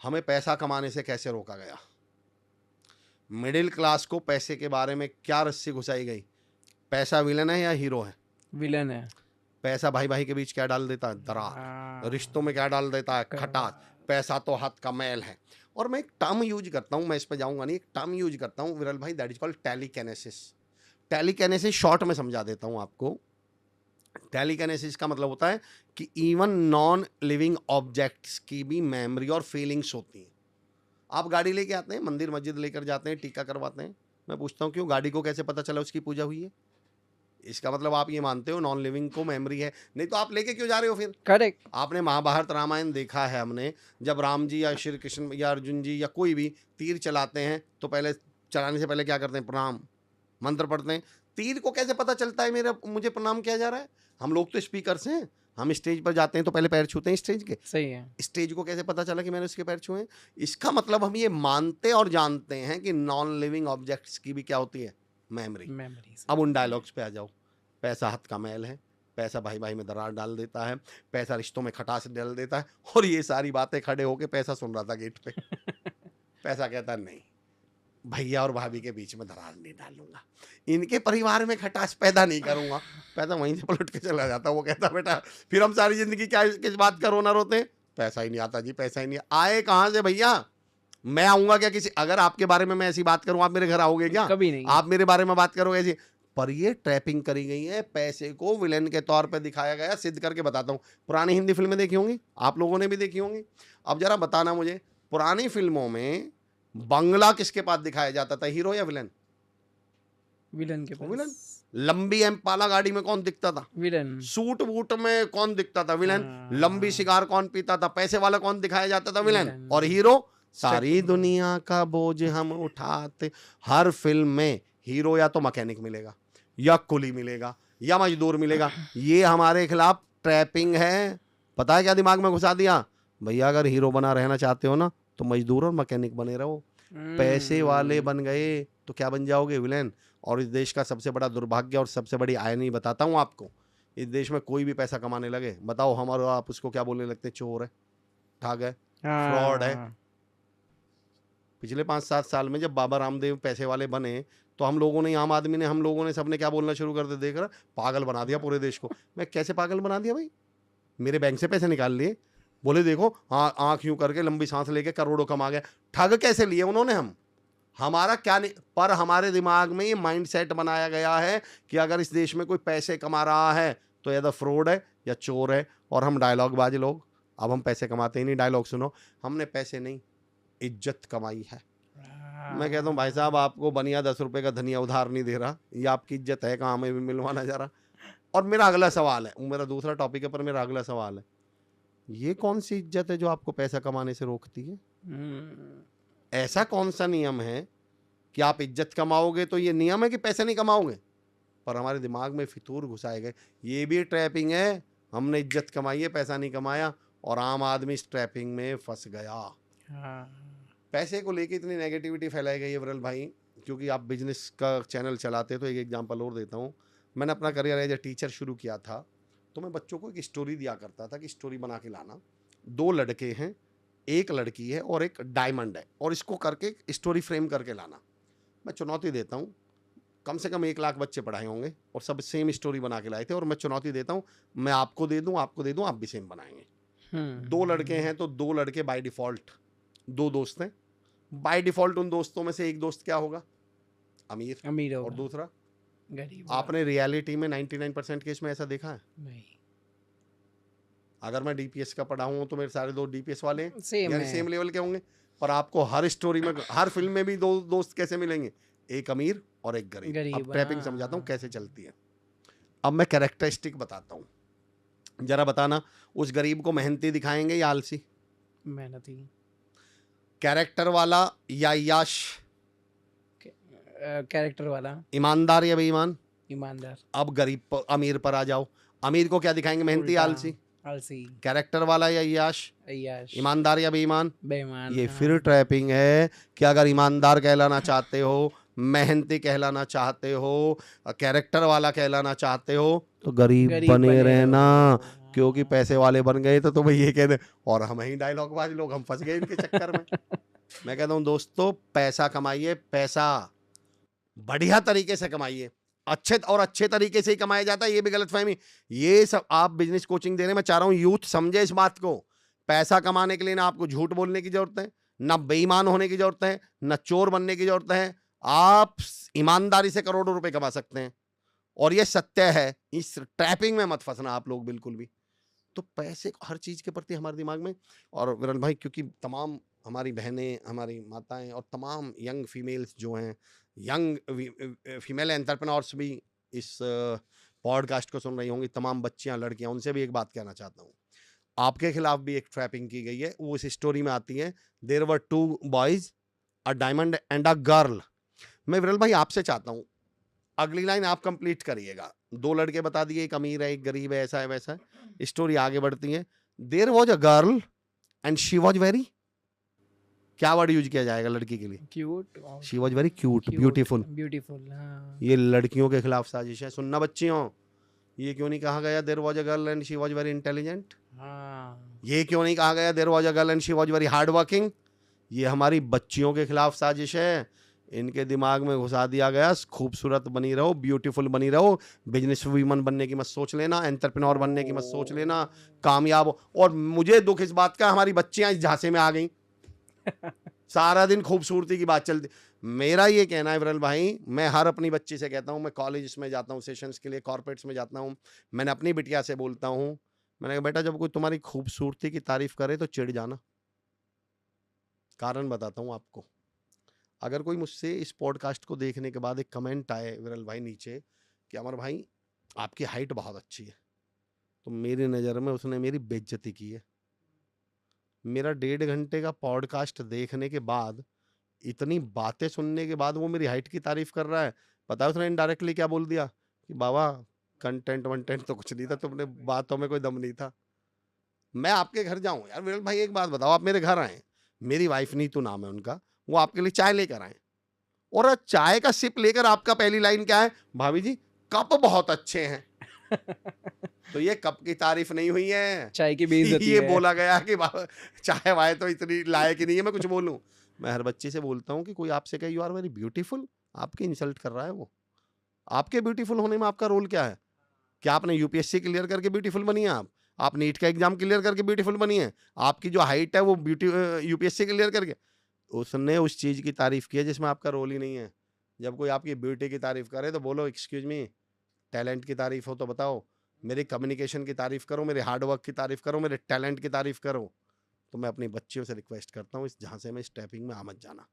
हमें पैसा कमाने से कैसे रोका गया? मिडिल क्लास को पैसे के बारे में क्या रस्सी घुसाई गई? पैसा विलन है या हीरो है? विलन है। पैसा भाई भाई के बीच क्या डाल देता है? दरार। रिश्तों में क्या डाल देता है? खटास। पैसा तो हाथ का मैल है। और मैं एक टर्म यूज करता हूँ, मैं इस पर जाऊंगा नहीं, एक टर्म यूज करता हूँ विरल भाई, that is called telekinesis. Telekinesis short में समझा देता हूँ आपको। टेलीकिनेसिस का मतलब होता है कि इवन नॉन लिविंग ऑब्जेक्ट्स की भी मेमोरी और फीलिंग्स होती हैं। आप गाड़ी लेके आते हैं, मंदिर मस्जिद लेकर जाते हैं, टीका करवाते हैं, मैं पूछता हूँ क्यों? गाड़ी को कैसे पता चला उसकी पूजा हुई है? इसका मतलब आप ये मानते हो नॉन लिविंग को मेमोरी है, नहीं तो आप लेके क्यों जा रहे हो फिर? करेक्ट। आपने महाभारत रामायण देखा है हमने, जब राम जी या श्री कृष्ण या अर्जुन जी या कोई भी तीर चलाते हैं तो पहले चलाने से पहले क्या करते हैं? प्रणाम मंत्र पढ़ते हैं। तीर को कैसे पता चलता है मेरा मुझे प्रणाम किया जा रहा है? हम लोग तो स्पीकर हैं, हम स्टेज पर जाते हैं तो पहले पैर छूते हैं स्टेज के। सही है। स्टेज को कैसे पता चला कि मैंने उसके पैर छुए? इसका मतलब हम ये मानते और जानते हैं कि नॉन लिविंग ऑब्जेक्ट्स की भी क्या होती है? मेमोरी। अब उन डायलॉग्स पे आ जाओ। पैसा हाथ का मैल है, पैसा भाई भाई में दरार डाल देता है, पैसा रिश्तों में खटास डाल देता है, और ये सारी बातें खड़े होके पैसा सुन रहा था गेट पे। पैसा कहता नहीं, भैया और भाभी के बीच में दरार नहीं डालूंगा, इनके परिवार में खटास पैदा नहीं करूंगा। पैसा वहीं से पलट के चला जाता। वो कहता बेटा फिर हम सारी जिंदगी क्या किस बात का रोना रोते हैं? पैसा ही नहीं आता जी, पैसा ही नहीं आए कहाँ से भैया? मैं आऊंगा क्या किसी? अगर आपके बारे में मैं ऐसी बात करूं, आप मेरे घर आओगे क्या? कभी नहीं। आप मेरे बारे में बात करोगे ऐसी? पर ये ट्रैपिंग करी गई है, पैसे को विलेन के तौर पे दिखाया गया। सिद्ध करके बताता हूँ। पुरानी हिंदी फिल्में देखी होंगी, आप लोगों ने भी देखी होंगी। अब जरा बताना मुझे, पुरानी फिल्मों में बंगला किसके पास दिखाया जाता था, हीरो या विलेन? विलन के पास। विलन। लंबी एम्पाला गाड़ी में कौन दिखता था? विलन। सूट वूट में कौन दिखता था? विलन। लंबी सिगार कौन पीता था? पैसे वाला कौन दिखाया जाता था? विलन। और हीरो? सारी दुनिया का बोझ हम उठाते। हर फिल्म में हीरो या तो मैकेनिक मिलेगा, या कुली मिलेगा, या मजदूर मिलेगा। ये हमारे खिलाफ ट्रैपिंग है। पता है क्या दिमाग में घुसा दिया? भैया अगर हीरो बना रहना चाहते हो ना तो मजदूर और मैकेनिक बने रहो। पैसे वाले बन गए तो क्या बन जाओगे? विलेन। और इस देश का सबसे बड़ा दुर्भाग्य और सबसे बड़ी आयनी बताता हूँ आपको, इस देश में कोई भी पैसा कमाने लगे, बताओ हम और आप उसको क्या बोलने लगते हैं? चोर है, ठग है, फ्रॉड है। पिछले 5-7 साल में जब बाबा रामदेव पैसे वाले बने तो हम लोगों ने, आम आदमी ने, हम लोगों ने, सबने क्या बोलना शुरू कर दिया? देख रहा, पागल बना दिया पूरे देश को। मैं कैसे पागल बना दिया भाई? मेरे बैंक से पैसे निकाल लिए, बोले देखो हाँ, आंख यूं करके लंबी सांस लेके करोड़ों कमा गया। ठग कैसे लिए उन्होंने? हम, हमारा क्या नहीं, पर हमारे दिमाग में ये माइंडसेट बनाया गया है कि अगर इस देश में कोई पैसे कमा रहा है तो या तो फ्रॉड है या चोर है। और हम डायलॉग बाज लोग, अब हम पैसे कमाते ही नहीं। डायलॉग सुनो, हमने पैसे नहीं इज्जत कमाई है। मैं कहता हूँ भाई साहब, आपको बनिया 10 रुपए का धनिया उधार नहीं दे रहा, ये आपकी इज्जत है कहाँ में भी मिलवाना जा रहा। और मेरा अगला सवाल है, मेरा दूसरा टॉपिक है, पर मेरा अगला सवाल है, ये कौन सी इज्जत है जो आपको पैसा कमाने से रोकती है? ऐसा कौन सा नियम है कि आप इज्जत कमाओगे तो ये नियम है कि पैसे नहीं कमाओगे? पर हमारे दिमाग में फितूर घुसाए गए। ये भी ट्रैपिंग है। हमने इज्जत कमाई है, पैसा नहीं कमाया, और आम आदमी इस ट्रैपिंग में फंस गया। पैसे को लेके इतनी नेगेटिविटी फैलाई गई है विरल भाई, क्योंकि आप बिजनेस का चैनल चलाते हो तो एक एग्जांपल और देता हूँ। मैंने अपना करियर एज ए टीचर शुरू किया था तो मैं बच्चों को एक स्टोरी दिया करता था कि स्टोरी बना के लाना। 2 लड़के हैं, एक लड़की है और एक डायमंड है, और इसको करके स्टोरी फ्रेम करके लाना। मैं चुनौती देता हूँ, कम से कम 1 लाख बच्चे पढ़ाए होंगे और सब सेम स्टोरी बना के लाए थे। और मैं चुनौती देता हूँ, मैं आपको दे दूँ, आपको दे दूँ, आप भी सेम बनाएंगे। 2 लड़के हैं तो 2 लड़के बाय डिफ़ॉल्ट, 2 दोस्त हैं। बाय डिफ़ॉल्ट उन दोस्तों में से एक दोस्त क्या होगा? अमीर और दूसरा गरीब। आपने रियलिटी में 99% केस में ऐसा देखा है? नहीं। अगर मैं डीपीएस का पढ़ा हूँ तो मेरे सारे 2 डीपीएस वाले हैं, यानी सेम लेवल के होंगे। पर आपको हर स्टोरी में, हर फिल्म में भी 2 दोस्त कैसे मिलेंगे? एक अमीर और एक गरीब। अब ट्रैपिंग समझाता हूँ कैसे चलती है। अब मैं कैरेक्टरिस्टिक बताता हूँ, जरा बताना, उस गरीब को मेहनती दिखाएंगे या आलसी? मेहनती। कैरेक्टर वाला या याश? कैरेक्टर वाला। ईमानदार या बेईमान? ईमानदार। अब गरीब पर, अमीर पर आ जाओ। अमीर को क्या दिखाएंगे? मेहनती या आलसी? आलसी। कैरेक्टर वाला या याश? याश। ईमानदार या बेईमान? बेईमान। ये फिर ट्रैपिंग है कि अगर ईमानदार कहलाना चाहते हो, मेहनती कहलाना चाहते हो, कैरेक्टर वाला कहलाना चाहते हो तो गरीब बने रहना। क्योंकि पैसे वाले बन गए तो भाई ये कहते और हम ही डायलॉगबाज लोग, हम फंस गए इनके चक्कर में। मैं कहता हूँ दोस्तों, पैसा कमाइए, पैसा बढ़िया तरीके से कमाइए, अच्छे तरीके से ही कमाया जाता है, ये भी गलतफहमी। ये सब आप बिजनेस कोचिंग दे रहे हैं, मैं चाह रहा हूं यूथ समझे इस बात को। पैसा कमाने के लिए ना आपको झूठ बोलने की जरूरत है, ना बेईमान होने की जरूरत है, ना चोर बनने की जरूरत है। आप ईमानदारी से करोड़ों रुपए कमा सकते हैं, और ये सत्य है। इस ट्रैपिंग में मत फंसना आप लोग बिल्कुल भी। तो पैसे हर चीज के प्रति हमारे दिमाग में। और विरल भाई, क्योंकि तमाम हमारी बहनें, हमारी माताएं और तमाम यंग फीमेल्स जो हैं, यंग फीमेल एंटरप्रेन्योर्स भी इस पॉडकास्ट को सुन रही होंगी, तमाम बच्चियां, लड़कियां, उनसे भी एक बात कहना चाहता हूँ। आपके खिलाफ भी एक ट्रैपिंग की गई है, वो इस स्टोरी में आती है। There were 2 boys, a diamond and a girl. मैं विरल भाई आपसे चाहता हूँ, अगली लाइन आप कंप्लीट करिएगा। 2 लड़के बता दिए, एक अमीर है, एक गरीब है, ऐसा है वैसा है। स्टोरी आगे बढ़ती है। There was a girl and she was very, क्या वर्ड यूज किया जाएगा लड़की के लिए? Cute. She was very cute, beautiful. Beautiful, हाँ। ये लड़कियों के खिलाफ साजिश है। सुनना बच्चियों, ये क्यों नहीं कहा गया there was a girl and she was very intelligent? हाँ, ये क्यों नहीं कहा गया there was a girl and she was very hard working? ये हमारी बच्चियों के खिलाफ साजिश है। इनके दिमाग में घुसा दिया गया, खूबसूरत बनी रहो, ब्यूटीफुल बनी रहो, बिजनेस वुमन बनने की मत सोच लेना, एंटरप्रेन्योर बनने की मत सोच लेना, कामयाब हो। और मुझे दुख इस बात का, हमारी बच्चियां इस झांसे में आ गई। सारा दिन खूबसूरती की बात चलती। मेरा ये कहना है विरल भाई, मैं हर अपनी बच्ची से कहता हूँ, मैं कॉलेज में जाता हूँ सेशंस के लिए, कॉर्पोरेट्स में जाता हूँ, मैंने अपनी बिटिया से बोलता हूँ, मैंने कहा बेटा, जब कोई तुम्हारी खूबसूरती की तारीफ करे तो चिढ़ जाना। कारण बताता हूँ आपको। अगर कोई मुझसे इस पॉडकास्ट को देखने के बाद एक कमेंट आए विरल भाई नीचे कि अमर भाई आपकी हाइट बहुत अच्छी है, तो मेरी नज़र में उसने मेरी बेइज्जती की है। मेरा 1.5 घंटे का पॉडकास्ट देखने के बाद, इतनी बातें सुनने के बाद वो मेरी हाइट की तारीफ कर रहा है। पता है उसने इनडायरेक्टली क्या बोल दिया? कि बाबा कंटेंट वंटेंट तो कुछ नहीं था, तुमने बातों में कोई दम नहीं था। मैं आपके घर जाऊं यार विरल भाई, एक बात बताओ, आप मेरे घर आए, मेरी वाइफ नीतू नाम है उनका, वो आपके लिए चाय लेकर आए, और चाय का सिप लेकर आपका पहली लाइन क्या है? भाभी जी कप बहुत अच्छे हैं। तो ये कप की तारीफ नहीं हुई है, चाय की बेइज्जती ये है। बोला गया कि चाय वाय तो इतनी लायक ही नहीं है मैं कुछ बोलूं। मैं हर बच्चे से बोलता हूँ कि कोई आपसे कहे यू आर वेरी ब्यूटीफुल, आपकी इंसल्ट कर रहा है वो। आपके ब्यूटीफुल होने में आपका रोल क्या है? क्या आपने यूपीएससी क्लियर करके ब्यूटीफुल बनी है? आप नीट का एग्जाम क्लियर करके ब्यूटीफुल बनी है? आपकी जो हाइट है वो ब्यूटी यूपीएससी क्लियर करके? उसने उस चीज की तारीफ की है जिसमें आपका रोल ही नहीं है। जब कोई आपकी ब्यूटी की तारीफ करे तो बोलो एक्सक्यूज मी, टैलेंट की तारीफ हो तो बताओ, मेरे कम्युनिकेशन की तारीफ करो, मेरे हार्डवर्क की तारीफ करो, मेरे टैलेंट की तारीफ करो। तो मैं अपनी बच्चियों से रिक्वेस्ट करता हूँ, इस झांसे में, इस टैपिंग में आ मत जाना।